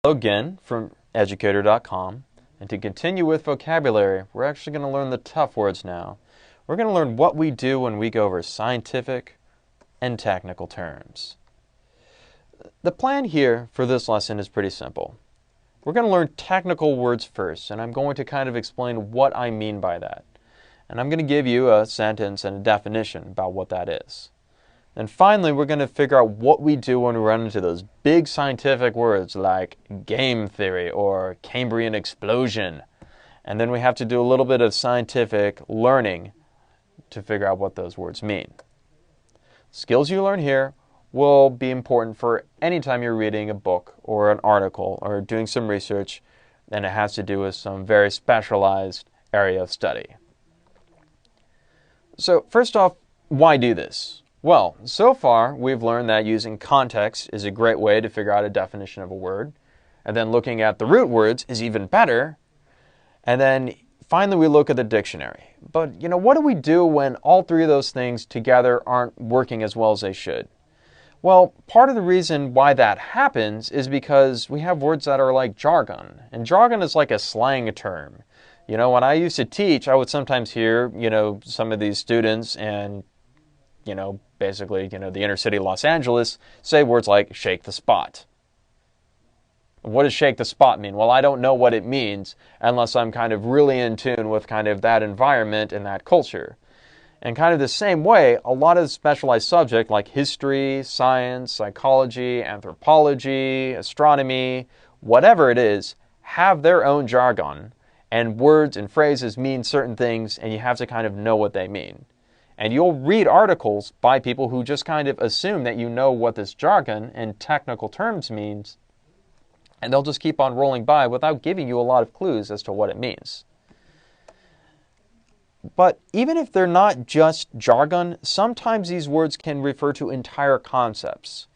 Hello again from Educator.com, and to continue with vocabulary, we're actually going to learn the tough words now. We're going to learn what we do when we go over scientific and technical terms. The plan here for this lesson is pretty simple. We're going to learn technical words first, and I'm going to kind of explain what I mean by that. And I'm going to give you a sentence and a definition about what that is. And finally, we're going to figure out what we do when we run into those big scientific words like game theory or Cambrian explosion. And then we have to do a little bit of scientific learning to figure out what those words mean. Skills you learn here will be important for any time you're reading a book or an article or doing some research, and it has to do with some very specialized area of study. So first off, why do this? Well, so far we've learned that using context is a great way to figure out a definition of a word, and then looking at the root words is even better, and then finally we look at the dictionary. But what do we do when all three of those things together aren't working as well as they should? Well, part of the reason why that happens is because we have words that are like jargon, and jargon is like a slang term. When I used to teach, I would sometimes hear, some of these students and basically, the inner city of Los Angeles, say words like shake the spot. What does shake the spot mean? Well, I don't know what it means unless I'm kind of really in tune with kind of that environment and that culture. And kind of the same way, a lot of specialized subjects like history, science, psychology, anthropology, astronomy, whatever it is, have their own jargon. And words and phrases mean certain things, and you have to kind of know what they mean. And you'll read articles by people who just kind of assume that you know what this jargon and technical terms means, and they'll just keep on rolling by without giving you a lot of clues as to what it means. But even if they're not just jargon, sometimes these words can refer to entire concepts.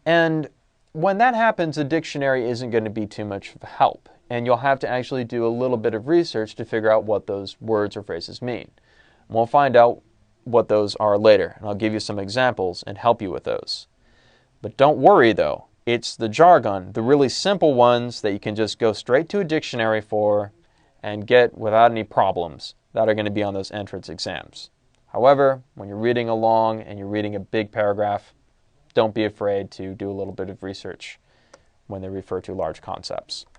And when that happens, a dictionary isn't going to be too much of help, and you'll have to actually do a little bit of research to figure out what those words or phrases mean. And we'll find out what those are later, and I'll give you some examples and help you with those. But don't worry though, it's the jargon, the really simple ones that you can just go straight to a dictionary for and get without any problems, that are going to be on those entrance exams. However, when you're reading along and you're reading a big paragraph, don't be afraid to do a little bit of research when they refer to large concepts.